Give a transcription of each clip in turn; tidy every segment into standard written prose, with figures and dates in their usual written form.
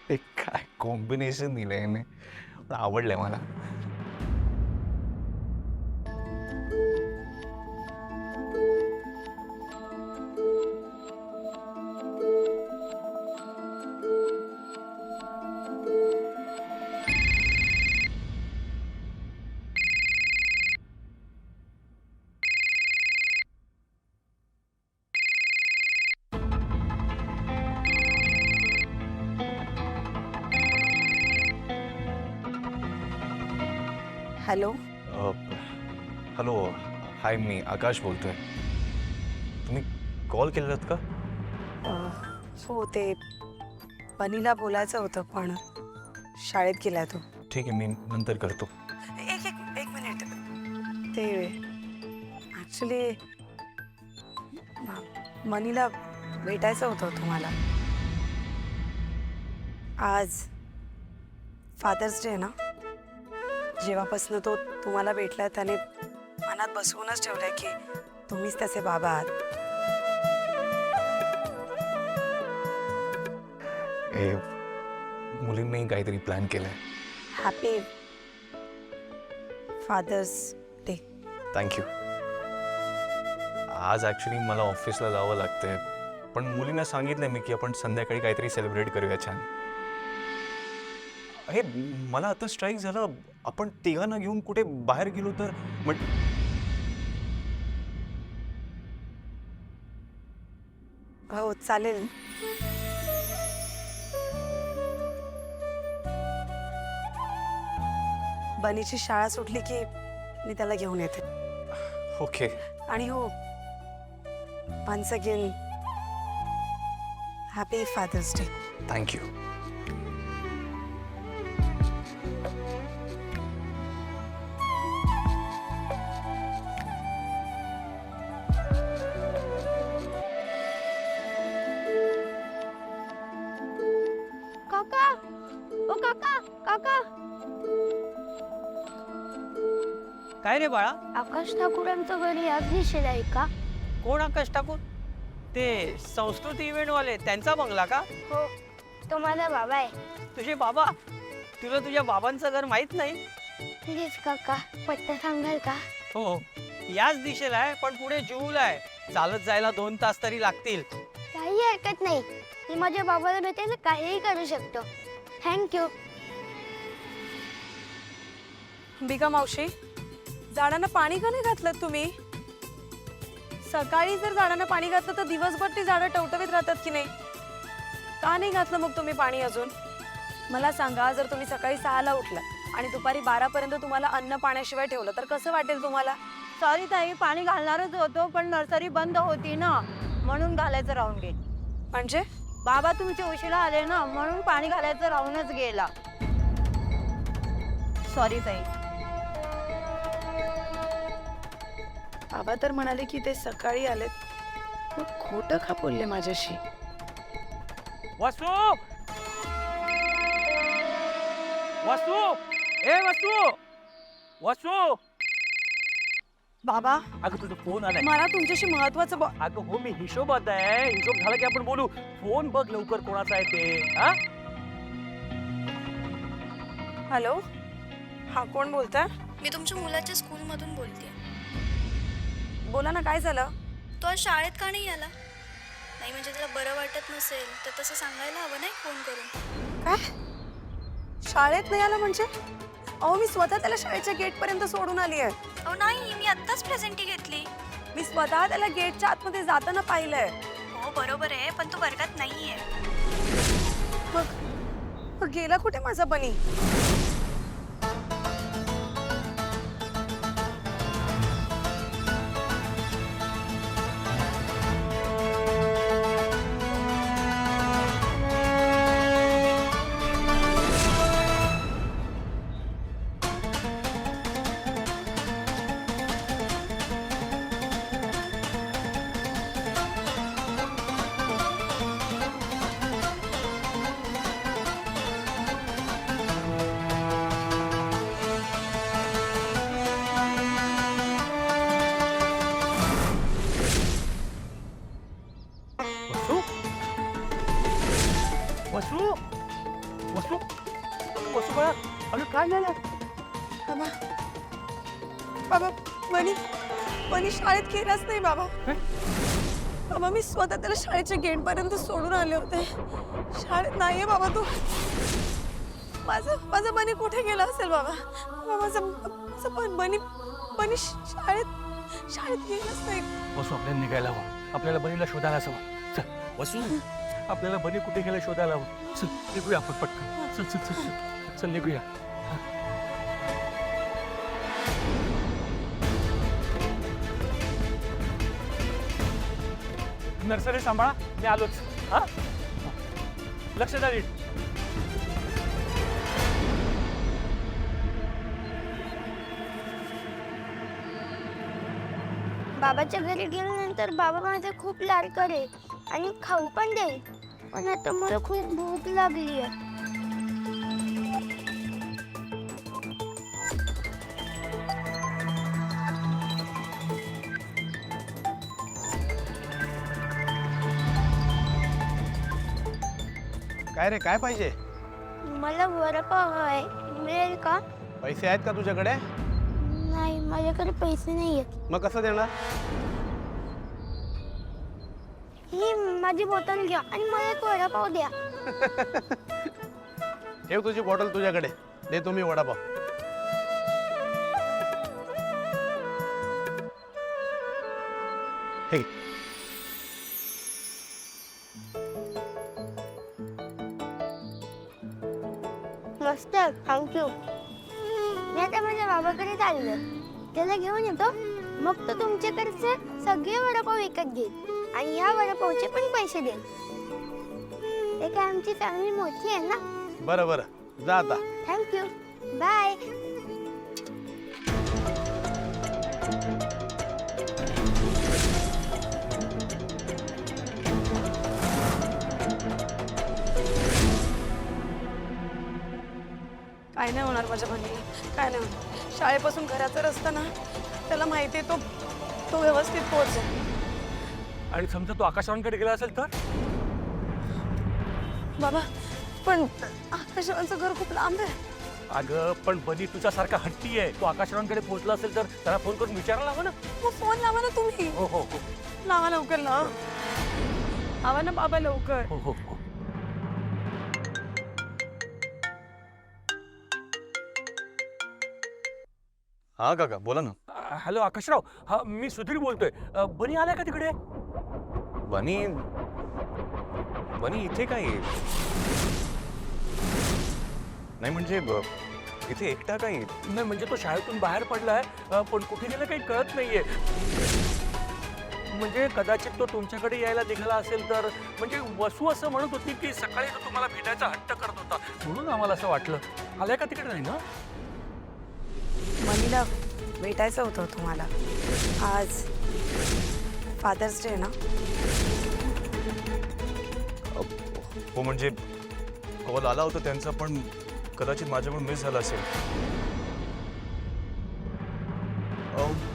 ते काय कॉम्बिनेशन दिलंय याने, पण आवडलंय मला. हॅलो. हॅलो. हाय, मी आकाश बोलतोय. तुम्ही कॉल केलेलात का? हो, ते बनीला बोलायचं होतं पण शाळेत गेलाय तो. ठीक आहे, मी नंतर करतो. एक एक एक मिनिट. ते ॲक्च्युली मनीला भेटायचं होतं तुम्हाला. आज फादर्स डे ना. जेव्हापासून तो तुम्हाला भेटलाय त्याने मनात बसवूनच ठेवलंय की तुम्हीच त्याचे बाबा आहात. ए, मुलींनी काहीतरी प्लॅन केलंय. Happy Father's Day. थँक्यू. आज ॲक्च्युली मला ऑफिसला जावं लागतंय, पण मुलींना सांगितलंय मी की आपण संध्याकाळी काहीतरी सेलिब्रेट करूया छान. हे मला आता स्ट्राईक झालं, आपण तिघांना घेऊन कुठे बाहेर गेलो तर हो चालेल. बनीची शाळा सुटली की मी त्याला घेऊन येते. ओके. आणि हो, once again happy Father's Day. Thank you. काका, ओ काका, काका. काय रे बाळा? आकाश ठाकूरांचं घर याच दिशेला आहे का? कोण आकाश ठाकूर? ते संस्कृती इव्हेंट वाले, त्यांचा बंगला का? हो, तो माझा बाबा आहे. तुझे बाबा? तुला तुझ्या बाबांचं घर माहित नाही? प्लीज काका, पत्ता सांगाल का? हो, याच दिशेला आहे, पण पुढे जूल आहे. चालत जायला 2 तास तरी लागतील. काही हरकत नाही. मी माझ्या बाबाला भेटायला काहीही करू शकतो. थँक्यू. बिका मावशी, झाडांना पाणी का नाही घातलं तुम्ही? सकाळी जर झाडांना पाणी घातलं तर दिवसभर ती झाडं टवटवीत राहतात की नाही? का नाही घातलं मग तुम्ही पाणी अजून? मला सांगा, जर तुम्ही सकाळी 6ला उठला आणि दुपारी 12 पर्यंत तुम्हाला अन्न पाण्याशिवाय ठेवलं तर कसं वाटेल तुम्हाला? सॉरी ताई, पाणी घालणारच होतो पण नर्सरी बंद होती ना, म्हणून घालायचं राहून गेलं. म्हणजे बाबा तुमचे उशिरा आले ना, म्हणून पाणी घालायचं राहूनच गेला. सॉरी ताई. बाबा तर म्हणाले की ते सकाळी आलेत, मग खोटं का बोलले माझ्याशी? वसू! वसू! ए वसू! वसू! बाबा, अगं तुझा फोन आलाय. मला तुमच्याशी महत्वाचं अगं हो, मी हिशोबात आहे. हिशोब झाला की आपण बोलू. फोन बघ लवकर कोणाचा आहे ते. हा? हॅलो, हा कोण बोलताय? मी तुमच्या मुलाच्या स्कूलमधून बोलते. बोला ना, काय झालं? तो आज शाळेत का नाही आला? नाही म्हणजे त्याला बरं वाटत नसेल तर तसं सांगायला हवं नाही फोन करून. काय? शाळेत नाही आला म्हणजे? अहो, मी स्वतः त्याला शाळेच्या गेट पर्यंत सोडून आली आहे. अहो नाही, मी आत्ताच प्रेझेंटी घेतली. मी स्वतः त्याला गेटच्या आतमध्ये जाताना पाहिलंय. हो बरोबर आहे, पण तो वर्गात नाहीये. मग गेला कुठे माझा बनी? वसू! वसू! वसू वसू बाळा, अरे काय झालं? बाबा बाबा मनी शाळेत गेलाच नाही बाबा. बाबा मी स्वतः त्याला शाळेच्या गेट पर्यंत सोडून आले होते. शाळेत नाहीये बाबा तू. माझा बनी कुठे गेला असेल बाबा? बनी शाळेत गेलाच नाही. वसू आपल्याला निघायला हवं, आपल्याला बनीला शोधायला हवं. चल वसू, आपल्याला बनी कुठे गेला शोधायला हवं. चल निघूया आपण पटकन. चल चल चल चल चल निघूया. नर्सरी सांभाळा, मी आलोच. हा लक्ष द्या नीट. बाबाच्या घरी गेल्यानंतर बाबा माझे खूप लाड करेल आणि खाऊ पण देईल. पण आता मला खूप भूक लागली आहे. काय रे, काय पाहिजे? मला वडापाव हवाय, मिळेल का? पैसे आहेत का तुझ्याकडे? नाही, माझ्याकडे पैसे नाही आहेत. मग कसं देणार? ही माझी बॉटल घ्या आणि मला एक वडापाव द्या. ठेव तुझी बॉटल तुझ्याकडे, दे तुम्ही वडापाव. हे घे. मस्त, थँक्यू. मी आता माझ्या बाबाकडे चाललो, त्याला घेऊन येतो. मग तो तुमच्याकडचे सगळे वडापाव विकत घेईल आणि या वडापावचे पण पैसे देईल. ते काय आमची फॅमिली मोठी आहे ना. बरं बरं, जा आता. Thank you, bye. काय नाही होणार माझ्या बहिणीला, काय नाही होणार. शाळेपासून घराचा रस्ता ना त्याला माहिती आहे, तो व्यवस्थित पोहोचेल. आणि समजा तो आकाशवाणीकडे गेला असेल तर? बाबा पण आकाशवाणचं घर खूप लांब आहे. अगं पण बनी तुझ्यासारखा हट्टी आहे. तो आकाशवाणीकडे पोहोचला असेल तर त्याला फोन करून विचारायला हवं ना. मग फोन लावा ना तुम्ही. हो हो हो लावा लवकर ना. लावा ना बाबा लवकर. हो हो हो. हा काका बोला ना. हॅलो आकाशराव, हा मी सुधीर बोलतोय. बनी आलाय का तिकडे? बनी बनी इथे काय? नाही म्हणजे इथे एकटा काय? नाही म्हणजे तो शाळेतून बाहेर पडलाय, पण कुठे गेला काही कळत नाहीये. म्हणजे कदाचित तो तुमच्याकडे यायला निघाला असेल तर. म्हणजे वसू असं म्हणत होती की सकाळी तो तुम्हाला भेटायचा हट्ट करत होता, म्हणून आम्हाला असं वाटलं. आलाय का तिकडे? नाही ना. मनीला भेटायचं होतं तुम्हाला. आज फादर्स डे ना. हो म्हणजे कॉल आला होता त्यांचा, पण कदाचित माझ्याकडून मिस झाला असेल.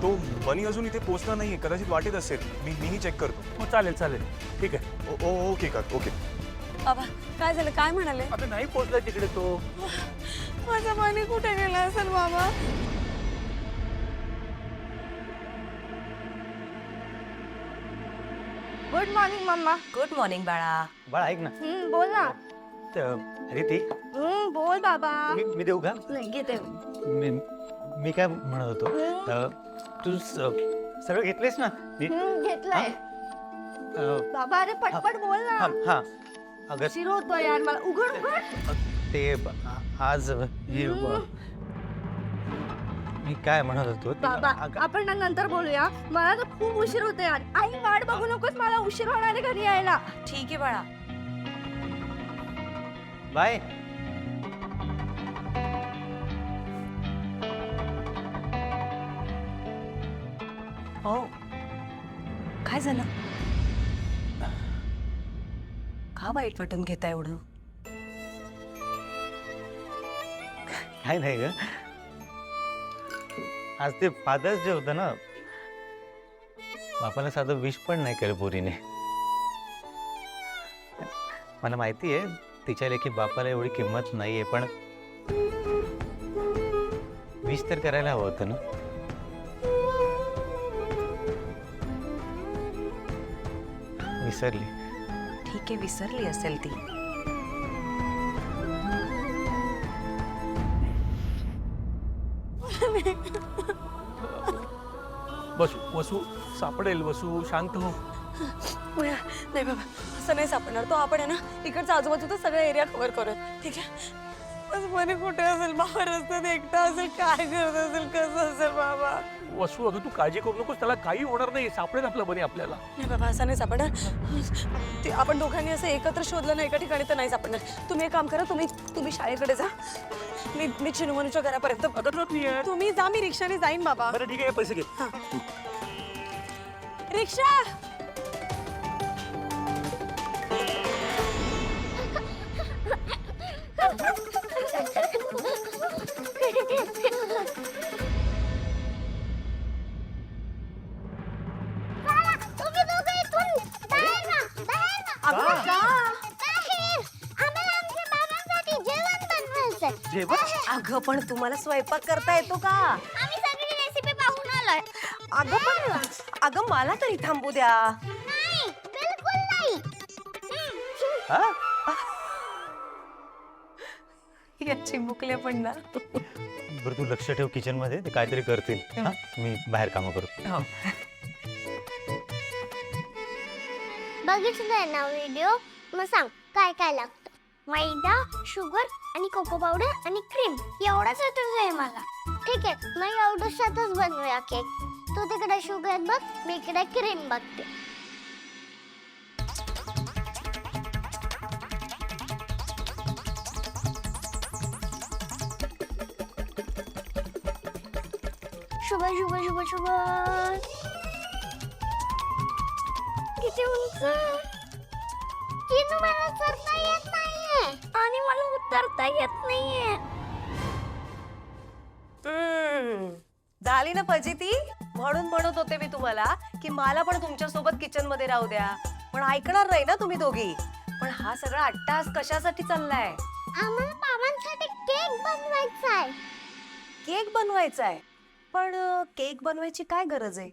तो बनी अजून इथे पोहोचला नाहीये, कदाचित वाटेत असेल. मीही चेक करतो. हो चालेल चालेल, ठीक आहे. ओके का ओके. बाबा काय झालं, काय म्हणाले? आता नाही पोहोचलाय तिकडे तो. माझा बनी कुठे गेला असेल बाबा? Good morning mamma. Good morning बाळा. बाळा ऐक ना. बोल ना. रीती, बोल बाबा. मी देऊ का? नाही घेते. मी काय म्हणत होतो, तू सगळं घेतलेस ना? घेतलंय बाबा. अरे पटपट बोल ना. हा अगं शिरवतो यार मला. उघड उघड. ते आज मी काय म्हणत होतो बाबा आपण ना नंतर बोलूया. मला तर खूप उशीर होतो यार. आई वाट बघू नकोस, मला उशीर होणार आहे घरी यायला. ठीक आहे बाळा. बाय. हो काय झालं? का वाईट वाटून घेता एवढं? काय नाही ग, आज ते फादर्स डे होतं ना. बापाला साधं विश पण नाही केलं पोरीने. मला माहिती आहे तिच्या लेखी बापाला एवढी किंमत नाहीये, पण विश तर करायला हवं होतं ना. विसरली. ठीक आहे, विसरली असेल ती. वसू वसू सापडेल. वसू शांत हो. नाही बाबा, असं नाही सापडणार. तो आपण आहे ना इकडचा आजूबाजूचा सगळा एरिया कव्हर करू, ठीक आहे? बस म्हणे कुठे असेल बाबा, रस्त्यात एकटा असेल, काय करत असेल, कसं असेल बाबा. वसू अगं तू काळजी करू नकोस, त्याला काही होणार नाही. सापडेल आपलं बने आपल्याला. नाही बाबा, असं नाही सापडणार. ते आपण दोघांनी असं एकत्र शोधलं ना एका ठिकाणी तर नाही सापडणार. तुम्ही एक काम करा, तुम्ही शाळेकडे जा. मी चिनुमनुच्या घरापर्यंत तुम्ही जा, मी रिक्षाने जाईन बाबा. बरं ठीक आहे, पैसे घे. रिक्षा. तुम्ही दोघं इथून बाहेर ना, बाहेर ना. अगं का? बाहेर. आम्हाला आमच्या बाबांसाठी जेवण बनवायचंय. अगं पण तुम्हाला स्वयंपाक करता येतो का? आम्ही सगळी रेसिपी पाहून आलोय. अगं मला तरी थांबू द्या. नाही, बिलकुल नाही. या चिमुकल्या पण ना. बरं तू लक्ष ठेव किचन मध्ये, ते काहीतरी करतील. हा, मी बाहेर कामं करतो. बघितलंय ना व्हिडिओ? मग सांग काय काय लागतं? मैदा, शुगर आणि कोको पावडर आणि क्रीम एवढाच येतच आहे मला. ठीक आहे, मग एवढंच बनवूया केक. तू तिकडे शुगर बघ, मी इकडे क्रीम बघते. Sugar sugar sugar sugar. किती उंच. किनू मला चढता येत नाहीये आणि मला उतरता येत नाहीये. झाली ना फजिती. म्हणून म्हणत होते मी तुम्हाला की मला पण तुमच्या सोबत किचन मध्ये राहू द्या, पण ऐकणार नाही ना तुम्ही दोघी. पण हा सगळा अट्टास कशासाठी चाललाय? आम्हाला मामांसाठी केक बनवायचा आहे. केक बनवायचा आहे, पण केक बनवायची काय गरज आहे?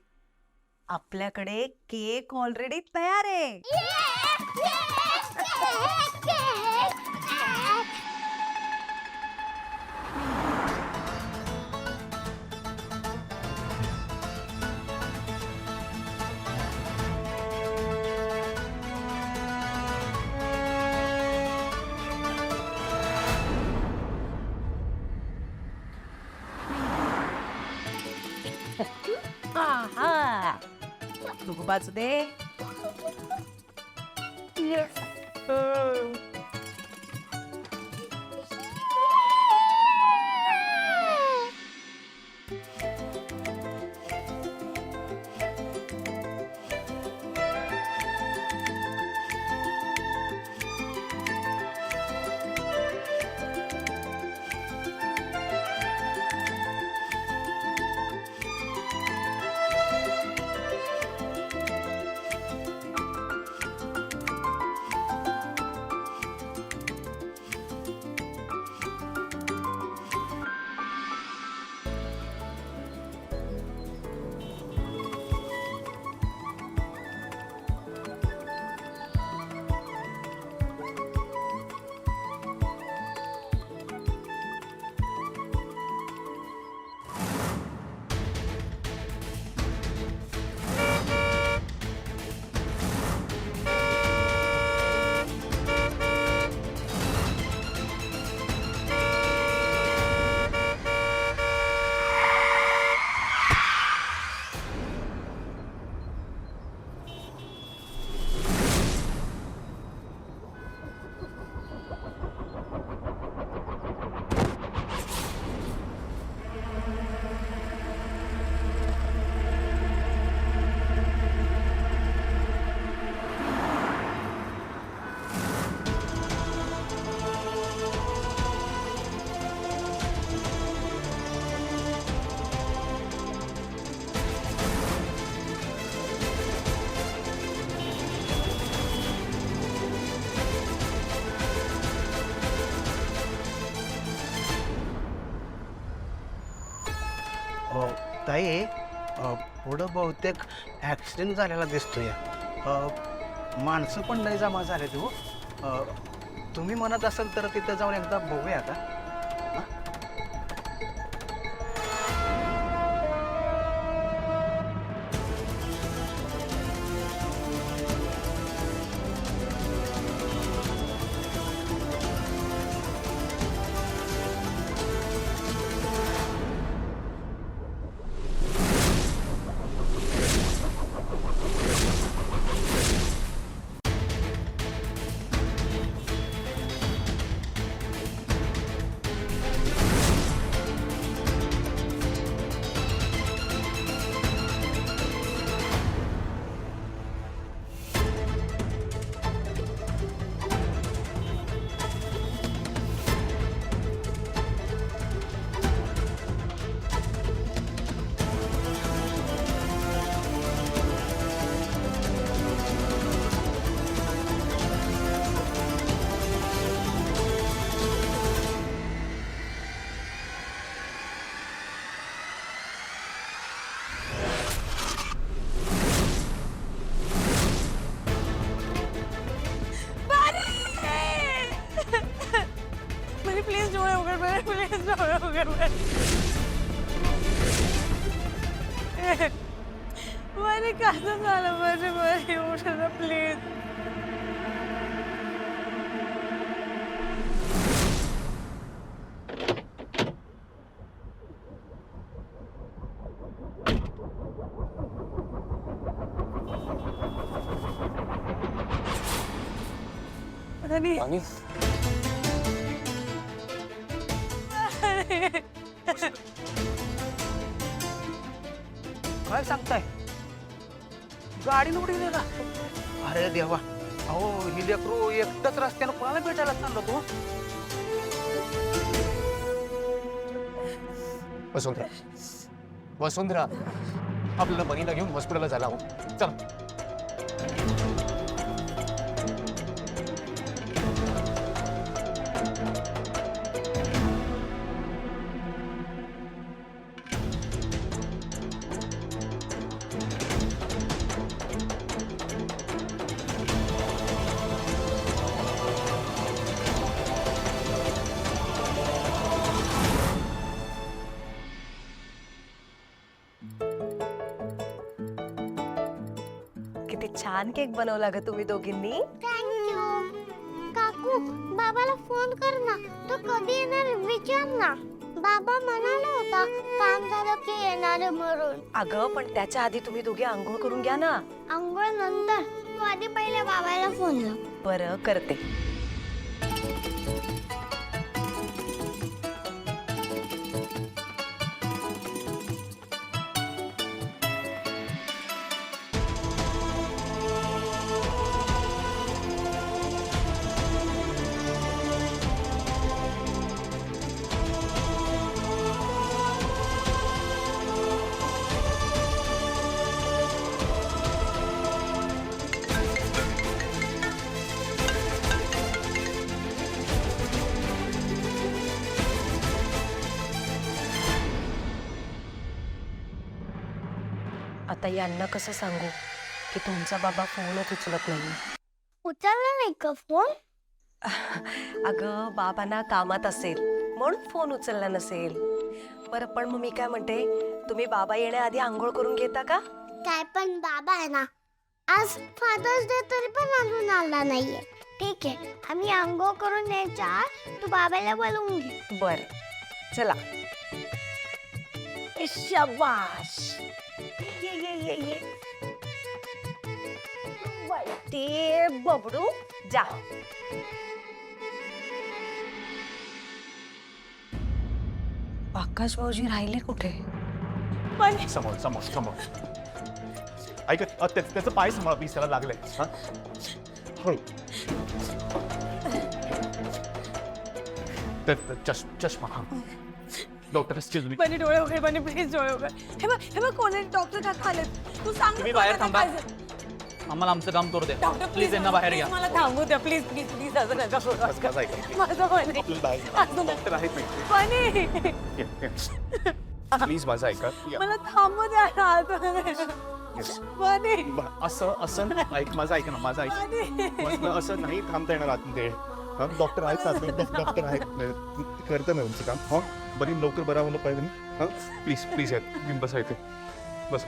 आपल्याकडे केक ऑलरेडी तयार आहे. बाजू दे. ताई पुढं बहुतेक ॲक्सिडेंट झालेला दिसतोय माणसं पण लय जमा झाले तू तुम्ही म्हणत असाल तर तिथं जाऊन एकदा बघूया का बरे प्लीज डोळे उघड बरे प्लीज डोळे उघड बरे कसं झालं बरे बरे उठ ना प्लीज पाणी काय सांगताय गाडी उडी का अरे देवा अहो ही लेकरू एकटंच रस्त्यानं कोणाला भेटायला चाललो तू वसुंधरा वसुंधरा आपल्याला बनीला घेऊन हॉस्पिटलला जायला हवं चला किती छान केक बनवला ग तुम्ही दोघींनी थँक्यू काकू बाबाला फोन कर ना तो कधी येणार विचार ना बाबा म्हणाला होता काम झालं की येणार म्हणून अगं पण त्याच्या आधी तुम्ही दोघे आंघोळ करून घ्या ना आंघोळ नंतर तू आधी पहिले बाबाला फोन लाव बरं करते आता यांना कसं सांगू की तुमचा बाबा फोनच उचलत नाही उचलला नाही का फोन अगं बाबांना कामात असेल म्हणून फोन उचलला नसेल बरं पण मग मी काय म्हणते तुम्ही बाबा येण्याआधी आंघोळ करून घेता का काय पण बाबा आहे ना आज फादर्स डे तरी पण अजून आला नाहीये ठीक आहे आम्ही आंघोळ करून यायच्या तू बाबाला बोलवून घे बर चला शाबाश ये ते बबडू जा आकाश भाऊजी राहिले कुठे समोर समोर समोर ऐक त्याचं पाय समोर पीस त्याला लागलंय हा हळू चष्मा हा डॉक्टर एक्सक्यूज मी बनी डोळे उघड बनी प्लीज डोळे उघड हे बघ कोण डॉक्टर का आलेत तू सांग तुम्ही बाहेर थांबा आम्हाला आमचं काम करू द्या डॉक्टर प्लीज यांना बाहेर घ्या मला थांबू द्या प्लीज प्लीज प्लीज असं नका करू माझं बनी डॉक्टर आहेत बनी प्लीज माझं ऐका मला थांबू द्या ना आतमध्ये. Yes. बने असं ऐक माझं ऐक ना माझं ऐक मग असं नाही थांबता येणार आतमध्ये हा डॉक्टर आहेत आतमध्ये डॉक्टर आहेत करतं ना तुमचं काम हा बरी लवकर बरा होणं पाहिजे हा प्लीज प्लीज आहेत मी बसा इथे बस